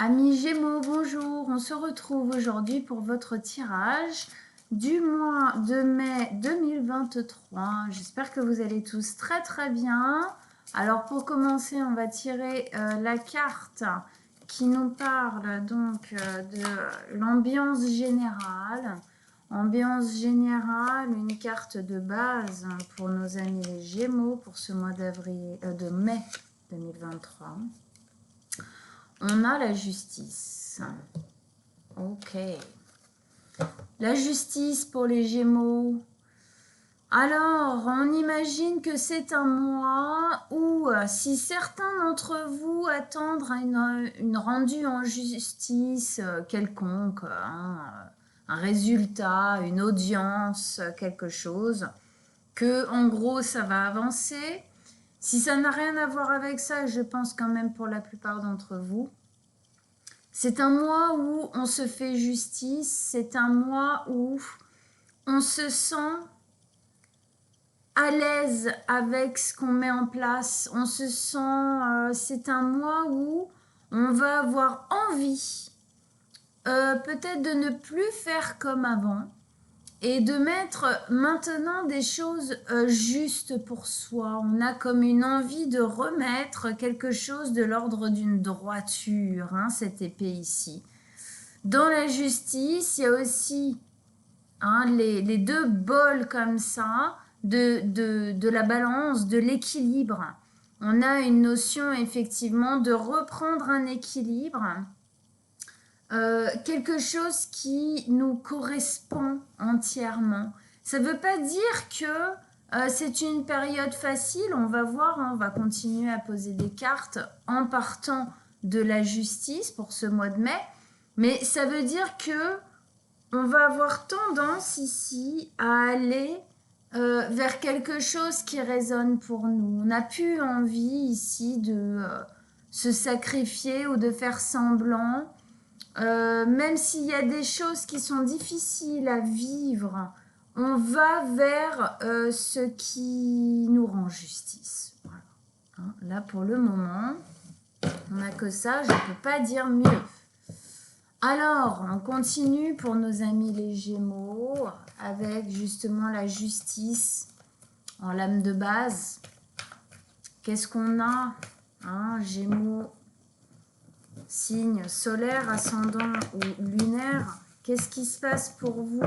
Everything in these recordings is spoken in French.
Amis Gémeaux, bonjour, on se retrouve aujourd'hui pour votre tirage du mois de mai 2023. J'espère que vous allez tous très bien. Alors pour commencer, on va tirer la carte qui nous parle donc de l'ambiance générale. Ambiance générale, une carte de base pour nos amis les Gémeaux pour ce mois de mai 2023. On a la justice. Ok. La justice pour les Gémeaux. Alors, on imagine que c'est un mois où, si certains d'entre vous attendent une rendue en justice quelconque, un résultat, une audience, quelque chose, que en gros ça va avancer. Si ça n'a rien à voir avec ça, je pense quand même pour la plupart d'entre vous, c'est un mois où on se fait justice, c'est un mois où on se sent à l'aise avec ce qu'on met en place, on se sent, c'est un mois où on va avoir envie peut-être de ne plus faire comme avant, et de mettre maintenant des choses justes pour soi. On a comme une envie de remettre quelque chose de l'ordre d'une droiture, cette épée ici. Dans la justice, il y a aussi les deux bols comme ça, de la balance, de l'équilibre. On a une notion effectivement de reprendre un équilibre. Quelque chose qui nous correspond entièrement. Ça ne veut pas dire que c'est une période facile. On va voir, on va continuer à poser des cartes en partant de la justice pour ce mois de mai. Mais ça veut dire que on va avoir tendance ici à aller vers quelque chose qui résonne pour nous. On n'a plus envie ici de se sacrifier ou de faire semblant. Même s'il y a des choses qui sont difficiles à vivre, on va vers ce qui nous rend justice. Voilà. Là, pour le moment, on n'a que ça, je ne peux pas dire mieux. Alors, on continue pour nos amis les Gémeaux, avec justement la justice en lame de base. Qu'est-ce qu'on a, Gémeaux, signe solaire, ascendant ou lunaire, qu'est-ce qui se passe pour vous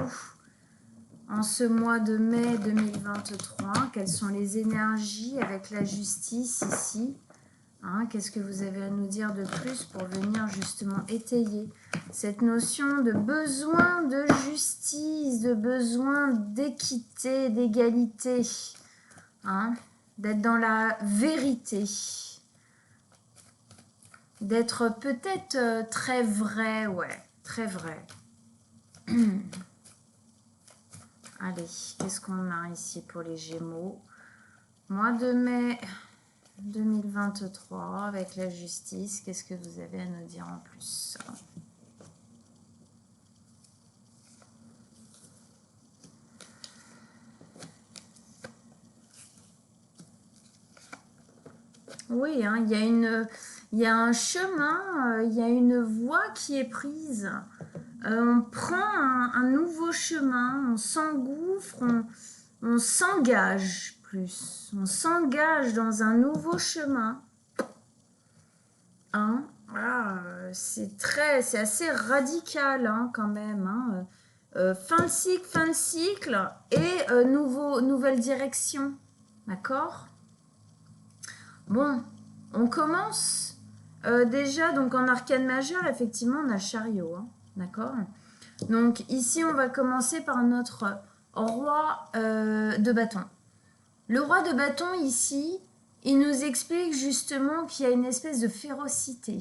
en ce mois de mai 2023? Quelles sont les énergies avec la justice ici? Qu'est-ce que vous avez à nous dire de plus pour venir justement étayer cette notion de besoin de justice, de besoin d'équité, d'égalité, d'être dans la vérité? D'être peut-être très vrai, ouais, très vrai. Allez, qu'est-ce qu'on a ici pour les Gémeaux? Mois de mai 2023 avec la justice, qu'est-ce que vous avez à nous dire en plus? Oui, il y a un chemin, il y a une voie qui est prise. On prend un nouveau chemin, on s'engouffre, on s'engage plus. On s'engage dans un nouveau chemin. C'est assez radical quand même. Fin de cycle et nouvelle direction. D'accord ? Bon, on commence déjà donc en arcane majeure, effectivement, on a le chariot. D'accord ? Donc ici, on va commencer par notre roi de bâton. Le roi de bâton ici, il nous explique justement qu'il y a une espèce de férocité.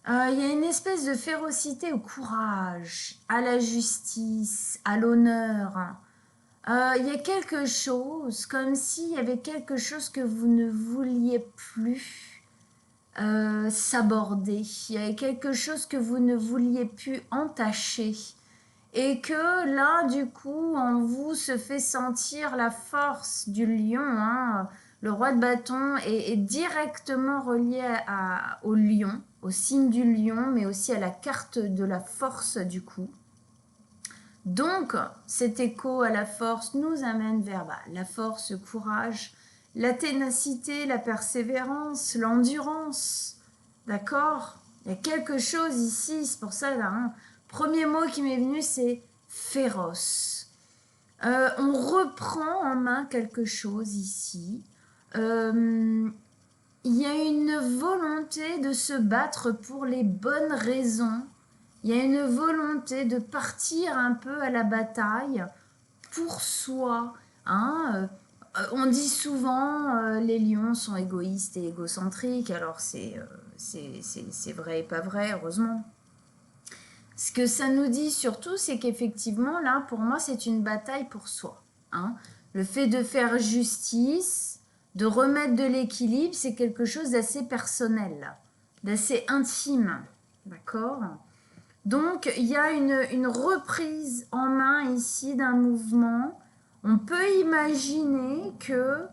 Il y a une espèce de férocité au courage, à la justice, à l'honneur. Il y a quelque chose, comme s'il y avait quelque chose que vous ne vouliez plus s'aborder. Il y avait quelque chose que vous ne vouliez plus entacher. Et que là, du coup, en vous se fait sentir la force du lion. Le roi de bâton est directement relié au lion. au signe du lion, mais aussi à la carte de la force du coup. Donc, cet écho à la force nous amène vers la force, le courage, la ténacité, la persévérance, l'endurance. D'accord? Il y a quelque chose ici, c'est pour ça, là, premier mot qui m'est venu, c'est féroce. On reprend en main quelque chose ici. Il y a une volonté de se battre pour les bonnes raisons. Il y a une volonté de partir un peu à la bataille pour soi. On dit souvent les lions sont égoïstes et égocentriques. Alors c'est vrai et pas vrai, heureusement. Ce que ça nous dit surtout, c'est qu'effectivement, là, pour moi, c'est une bataille pour soi. Le fait de faire justice, de remettre de l'équilibre, c'est quelque chose d'assez personnel, d'assez intime. D'accord ? Donc, il y a une reprise en main ici d'un mouvement. On peut imaginer que...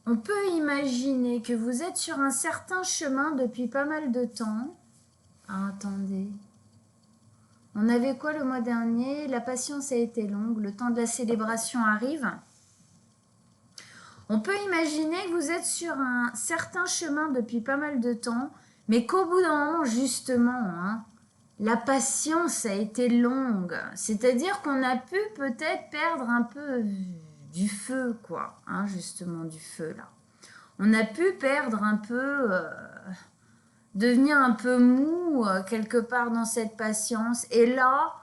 on peut imaginer que vous êtes sur un certain chemin depuis pas mal de temps. Ah, attendez. On avait quoi le mois dernier? La patience a été longue, le temps de la célébration arrive. On peut imaginer que vous êtes sur un certain chemin depuis pas mal de temps, mais qu'au bout d'un moment, justement, la patience a été longue. C'est-à-dire qu'on a pu peut-être perdre un peu du feu, quoi. Justement, du feu, là. On a pu perdre un peu, devenir un peu mou, quelque part dans cette patience. Et là,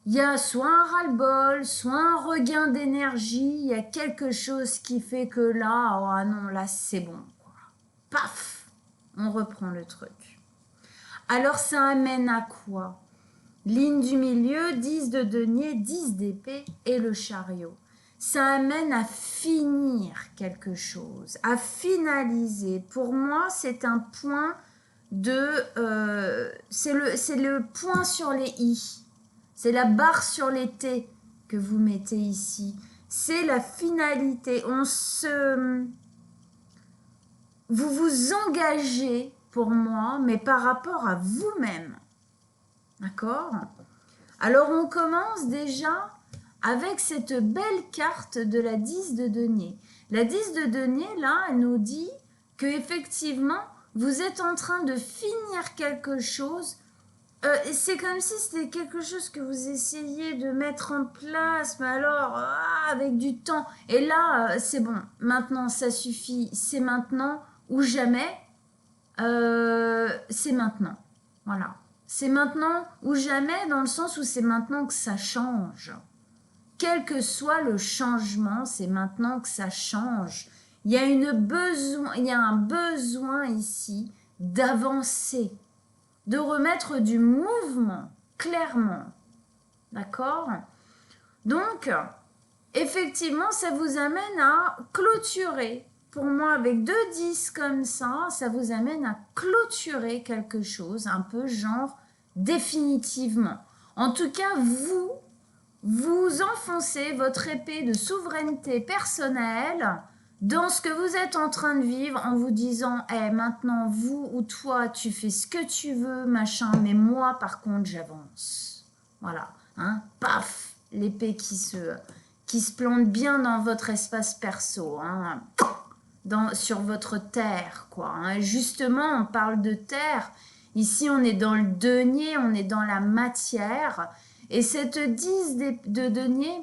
il y a soit un ras-le-bol, soit un regain d'énergie. Il y a quelque chose qui fait que là, oh non, là, c'est bon, quoi. Paf, on reprend le truc. Alors, ça amène à quoi? Ligne du milieu, 10 de denier, 10 d'épée et le chariot. Ça amène à finir quelque chose, à finaliser. Pour moi, c'est un point de... c'est le point sur les i. C'est la barre sur les t que vous mettez ici. C'est la finalité. Vous vous engagez, pour moi, mais par rapport à vous-même. D'accord ? Alors, on commence déjà avec cette belle carte de la 10 de denier. La 10 de denier, là, elle nous dit qu'effectivement, vous êtes en train de finir quelque chose. C'est comme si c'était quelque chose que vous essayiez de mettre en place, mais alors, avec du temps. Et là, c'est bon, maintenant, ça suffit, c'est maintenant ou jamais. C'est maintenant. Voilà. C'est maintenant ou jamais, dans le sens où c'est maintenant que ça change. Quel que soit le changement, c'est maintenant que ça change. Il y a un besoin ici d'avancer, de remettre du mouvement, clairement. D'accord ? Donc, effectivement, ça vous amène à clôturer. Pour moi, avec 2 10 comme ça vous amène à clôturer quelque chose, un peu genre définitivement. En tout cas, vous enfoncez votre épée de souveraineté personnelle dans ce que vous êtes en train de vivre en vous disant maintenant, vous ou toi, tu fais ce que tu veux, machin, mais moi, par contre, j'avance. Voilà. Paf, l'épée qui se plante bien dans votre espace perso, sur votre terre, quoi. Justement, on parle de terre. Ici, on est dans le denier, on est dans la matière. Et cette 10 de denier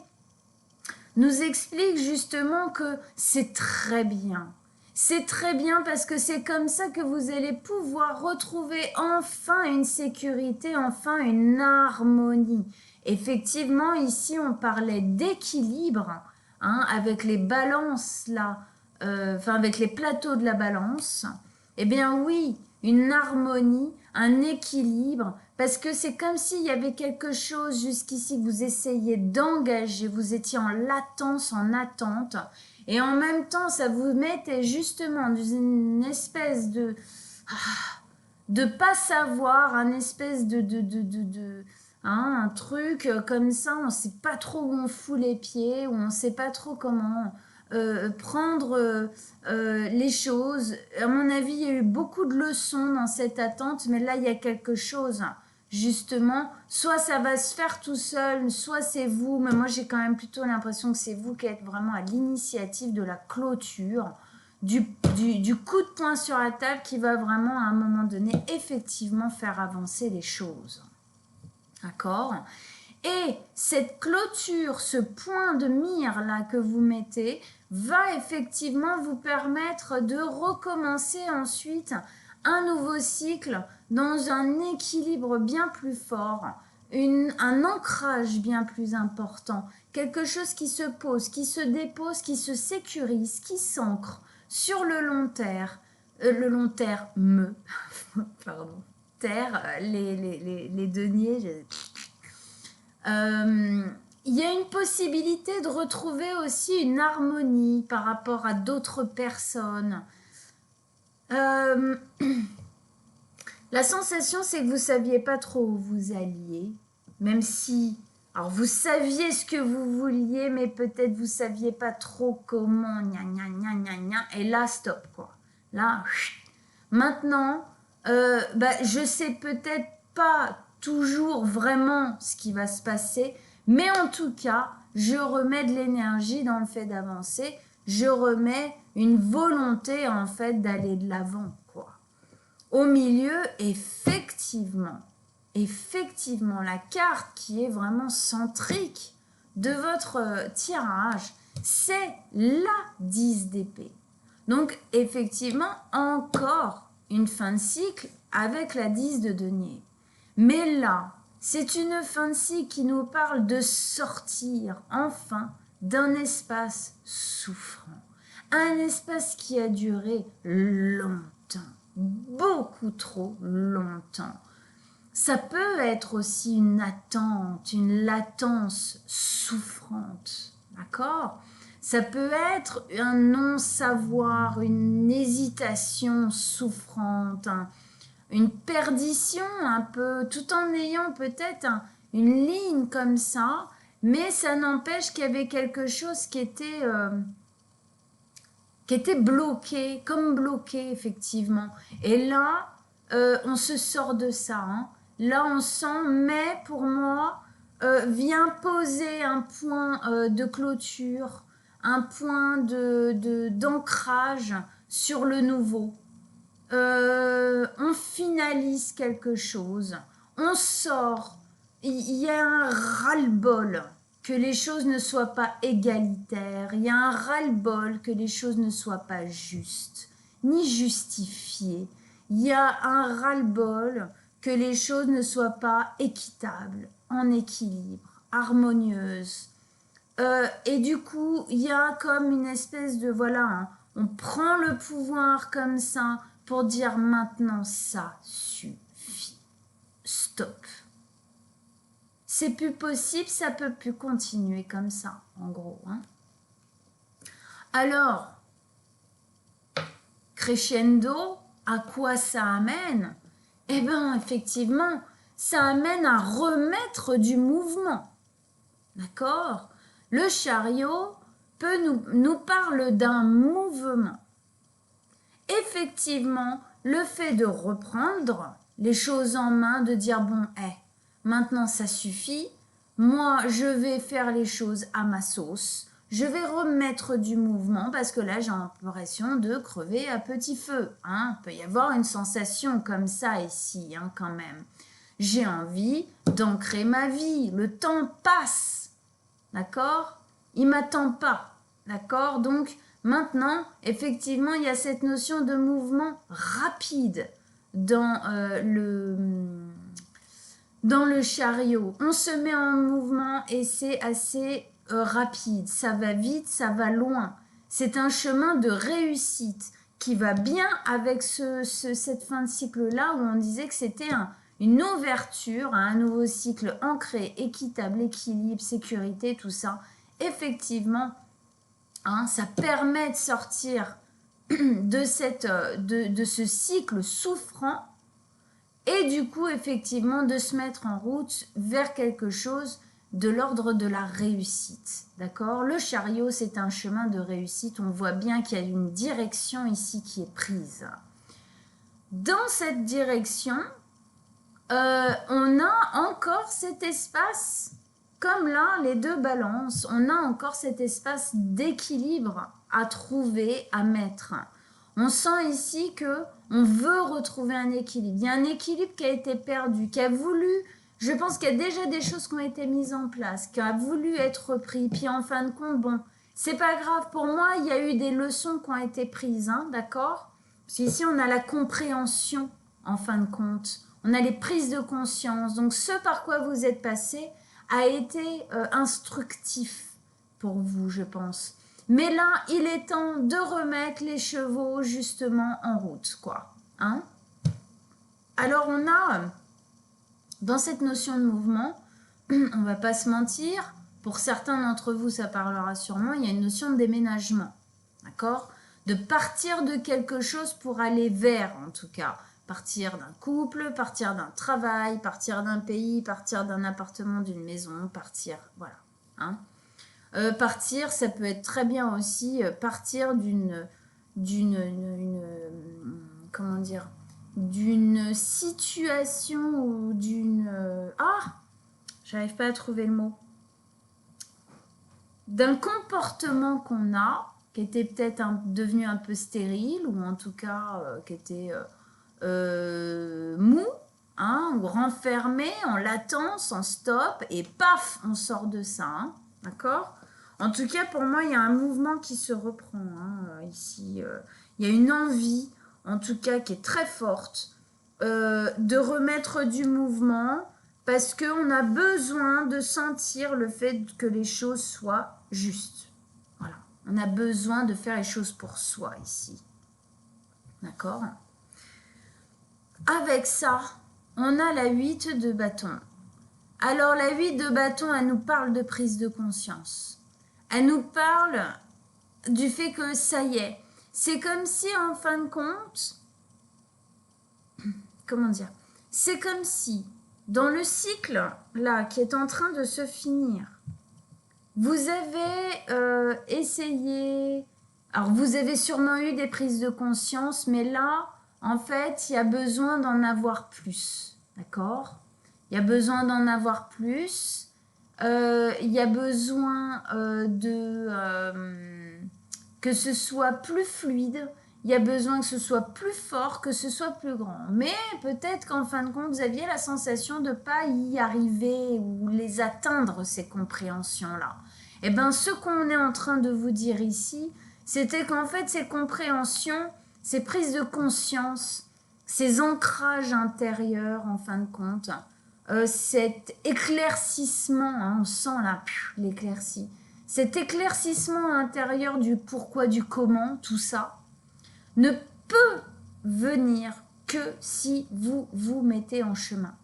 nous explique justement que c'est très bien. C'est très bien parce que c'est comme ça que vous allez pouvoir retrouver enfin une sécurité, enfin une harmonie. Effectivement, ici, on parlait d'équilibre, avec les balances là, avec les plateaux de la balance. Eh bien oui, une harmonie, un équilibre, parce que c'est comme s'il y avait quelque chose jusqu'ici que vous essayiez d'engager, vous étiez en latence, en attente, et en même temps, ça vous mettait justement dans une espèce de pas savoir, un espèce un truc comme ça, on ne sait pas trop où on fout les pieds, ou on ne sait pas trop comment prendre les choses. À mon avis, il y a eu beaucoup de leçons dans cette attente, mais là, il y a quelque chose, justement. Soit ça va se faire tout seul, soit c'est vous, mais moi, j'ai quand même plutôt l'impression que c'est vous qui êtes vraiment à l'initiative de la clôture, du coup de poing sur la table qui va vraiment, à un moment donné, effectivement faire avancer les choses. D'accord ? Et cette clôture, ce point de mire là que vous mettez, va effectivement vous permettre de recommencer ensuite un nouveau cycle dans un équilibre bien plus fort, un ancrage bien plus important, quelque chose qui se pose, qui se dépose, qui se sécurise, qui s'ancre sur le long terme, pardon, terre, les deniers, il y a une possibilité de retrouver aussi une harmonie par rapport à d'autres personnes. La sensation, c'est que vous ne saviez pas trop où vous alliez, même si... Alors, vous saviez ce que vous vouliez, mais peut-être vous ne saviez pas trop comment, gna, gna, gna, gna, gna, et là, stop, quoi. Là, maintenant, je sais peut-être pas toujours vraiment ce qui va se passer, mais en tout cas, je remets de l'énergie dans le fait d'avancer, je remets une volonté en fait d'aller de l'avant, quoi. Au milieu, effectivement, la carte qui est vraiment centrique de votre tirage, c'est la 10 d'épée. Donc, effectivement, encore une fin de cycle avec la 10 de denier. Mais là, c'est une fin de cycle qui nous parle de sortir enfin d'un espace souffrant. Un espace qui a duré longtemps, beaucoup trop longtemps. Ça peut être aussi une attente, une latence souffrante, d'accord ? Ça peut être un non-savoir, une hésitation souffrante, une perdition un peu, tout en ayant peut-être une ligne comme ça, mais ça n'empêche qu'il y avait quelque chose qui était bloqué, comme bloqué effectivement. Et là, on se sort de ça. Hein. Là, on sent, mais pour moi, vient poser un point de clôture, un point d'ancrage sur le nouveau. On finalise quelque chose, on sort, il y a un ras-le-bol que les choses ne soient pas égalitaires, il y a un ras-le-bol que les choses ne soient pas justes, ni justifiées, il y a un ras-le-bol que les choses ne soient pas équitables, en équilibre, harmonieuses. Et du coup, il y a comme une espèce de, voilà, hein, on prend le pouvoir comme ça pour dire maintenant ça suffit, stop. C'est plus possible, ça peut plus continuer comme ça, en gros. Hein. Alors, crescendo, à quoi ça amène ? Eh bien, effectivement, ça amène à remettre du mouvement. D'accord ? Le chariot nous parle d'un mouvement. Effectivement, le fait de reprendre les choses en main, de dire bon, maintenant ça suffit, moi je vais faire les choses à ma sauce, je vais remettre du mouvement parce que là j'ai l'impression de crever à petit feu. Hein. Il peut y avoir une sensation comme ça ici, hein, quand même. J'ai envie d'ancrer ma vie, le temps passe, d'accord ? Il m'attend pas, d'accord ? Donc, maintenant, effectivement, il y a cette notion de mouvement rapide dans le chariot. On se met en mouvement et c'est assez rapide. Ça va vite, ça va loin. C'est un chemin de réussite qui va bien avec cette fin de cycle-là où on disait que c'était une ouverture à un nouveau cycle ancré, équitable, équilibre, sécurité, tout ça. Effectivement, hein, ça permet de sortir de ce cycle souffrant et du coup, effectivement, de se mettre en route vers quelque chose de l'ordre de la réussite, d'accord? Le chariot, c'est un chemin de réussite. On voit bien qu'il y a une direction ici qui est prise. Dans cette direction, on a encore cet espace, comme là, les deux balances, on a encore cet espace d'équilibre à trouver, à mettre. On sent ici que on veut retrouver un équilibre. Il y a un équilibre qui a été perdu, qui a voulu, je pense qu'il y a déjà des choses qui ont été mises en place, qui a voulu être repris. Puis en fin de compte, bon, c'est pas grave. Pour moi, il y a eu des leçons qui ont été prises, hein, d'accord? Parce qu'ici, on a la compréhension, en fin de compte. On a les prises de conscience. Donc, ce par quoi vous êtes passé a été instructif pour vous, je pense. Mais là, il est temps de remettre les chevaux justement en route, quoi. Hein? Alors, on a, dans cette notion de mouvement, on va pas se mentir, pour certains d'entre vous, ça parlera sûrement, il y a une notion de déménagement, d'accord? De partir de quelque chose pour aller vers, en tout cas. Partir d'un couple, partir d'un travail, partir d'un pays, partir d'un appartement, d'une maison, partir, voilà. Hein? Partir, ça peut être très bien aussi partir comment dire, d'une situation ou d'une... j'arrive pas à trouver le mot. D'un comportement qu'on a, qui était peut-être devenu un peu stérile, ou en tout cas qui était mou, hein, ou renfermé, en latence, en stop, et paf, on sort de ça, hein, d'accord? En tout cas, pour moi, il y a un mouvement qui se reprend, hein, ici. Il y a une envie, en tout cas, qui est très forte, de remettre du mouvement, parce qu'on a besoin de sentir le fait que les choses soient justes. Voilà. On a besoin de faire les choses pour soi, ici. D'accord? Avec ça, on a la 8 de bâton. Alors, la 8 de bâton, elle nous parle de prise de conscience. Elle nous parle du fait que ça y est. C'est comme si, en fin de compte, comment dire? C'est comme si, dans le cycle, là, qui est en train de se finir, vous avez essayé... Alors, vous avez sûrement eu des prises de conscience, mais là, en fait, il y a besoin d'en avoir plus. D'accord? Il y a besoin d'en avoir plus. Il y a besoin que ce soit plus fluide. Il y a besoin que ce soit plus fort, que ce soit plus grand. Mais peut-être qu'en fin de compte, vous aviez la sensation de ne pas y arriver ou les atteindre, ces compréhensions-là. Eh bien, ce qu'on est en train de vous dire ici, c'était qu'en fait, ces compréhensions, ces prises de conscience, ces ancrages intérieurs, en fin de compte, cet éclaircissement, hein, on sent là l'éclaircie, cet éclaircissement intérieur du pourquoi, du comment, tout ça, ne peut venir que si vous vous mettez en chemin.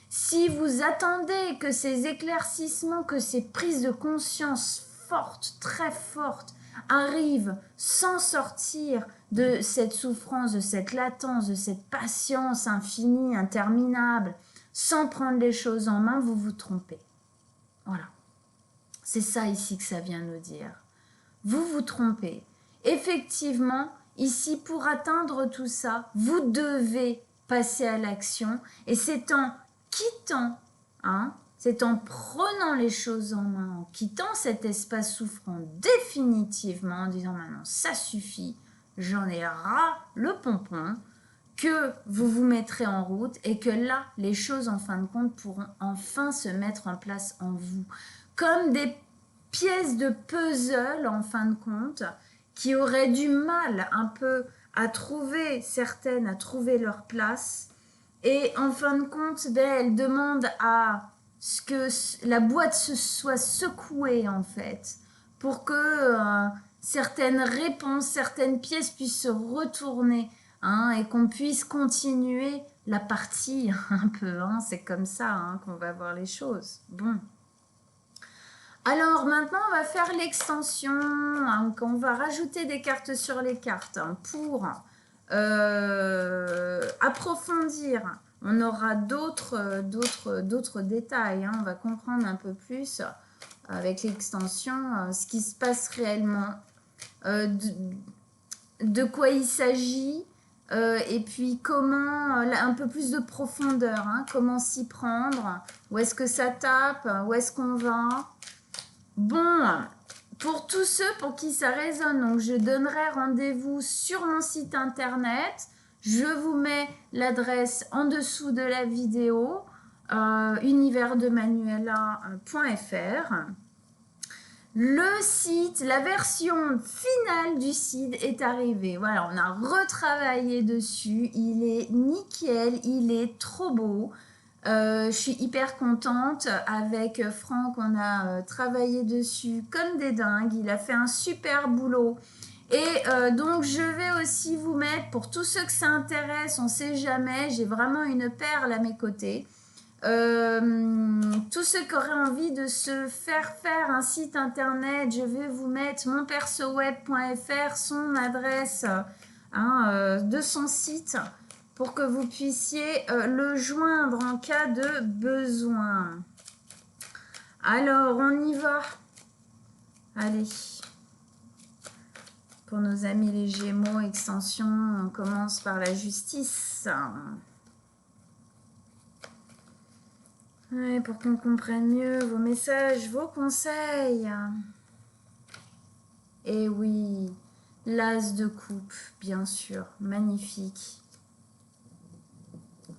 Si vous attendez que ces éclaircissements, que ces prises de conscience fortes, très fortes, arrivent sans sortir de cette souffrance, de cette latence, de cette patience infinie, interminable, sans prendre les choses en main, vous vous trompez. Voilà. C'est ça ici que ça vient nous dire. Vous vous trompez. Effectivement, ici, pour atteindre tout ça, vous devez passer à l'action. Et c'est en quittant, hein, c'est en prenant les choses en main, en quittant cet espace souffrant définitivement, en disant maintenant ça suffit, j'en ai ras le pompon, que vous vous mettrez en route et que là, les choses en fin de compte pourront enfin se mettre en place en vous. Comme des pièces de puzzle en fin de compte qui auraient du mal un peu à trouver, certaines à trouver leur place. Et en fin de compte, elles demandent à ce que la boîte se soit secouée en fait pour que certaines réponses, certaines pièces puissent se retourner. Hein, et qu'on puisse continuer la partie un peu. Hein, c'est comme ça hein, qu'on va voir les choses. Bon. Alors maintenant, on va faire l'extension. Hein, on va rajouter des cartes sur les cartes hein, pour approfondir. on aura d'autres détails. Hein. On va comprendre un peu plus avec l'extension ce qui se passe réellement, de quoi il s'agit, et puis comment, un peu plus de profondeur, hein, comment s'y prendre, où est-ce que ça tape, où est-ce qu'on va. Bon, pour tous ceux pour qui ça résonne, donc je donnerai rendez-vous sur mon site internet. Je vous mets l'adresse en dessous de la vidéo, universdemanuela.fr. Le site, la version finale du site est arrivée. Voilà, on a retravaillé dessus. Il est nickel, il est trop beau. Je suis hyper contente. Avec Franck, on a travaillé dessus comme des dingues. Il a fait un super boulot. Et donc, je vais aussi vous mettre, pour tous ceux que ça intéresse, on ne sait jamais, j'ai vraiment une perle à mes côtés. Tous ceux qui auraient envie de se faire un site internet, je vais vous mettre monpersoweb.fr, son adresse de son site, pour que vous puissiez le joindre en cas de besoin. Alors, on y va. Allez. Pour nos amis les Gémeaux, extension, on commence par la justice. Ouais, pour qu'on comprenne mieux vos messages, vos conseils. Et oui, l'as de coupe, bien sûr, magnifique.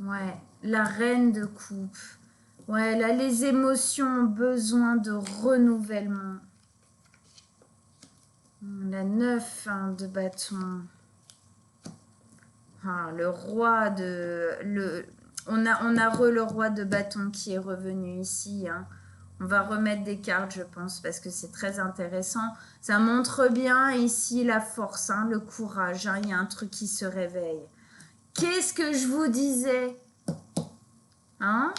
Ouais, la reine de coupe. Ouais, là, les émotions ont besoin de renouvellement. La 9 de bâton. Ah, le roi de... On a le roi de bâton qui est revenu ici. Hein. On va remettre des cartes, je pense, parce que c'est très intéressant. Ça montre bien ici la force, hein, le courage. Hein. Il y a un truc qui se réveille. Qu'est-ce que je vous disais, hein?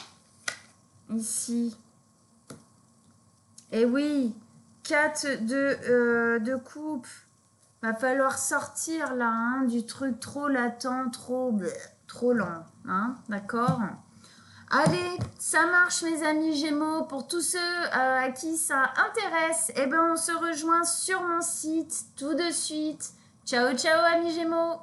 Ici. Et oui, 4 de coupe. Va falloir sortir là, hein, du truc trop latent, trop lent. Hein, d'accord? Allez, ça marche mes amis Gémeaux. Pour tous ceux à qui ça intéresse, eh ben, on se rejoint sur mon site tout de suite. Ciao, ciao amis Gémeaux.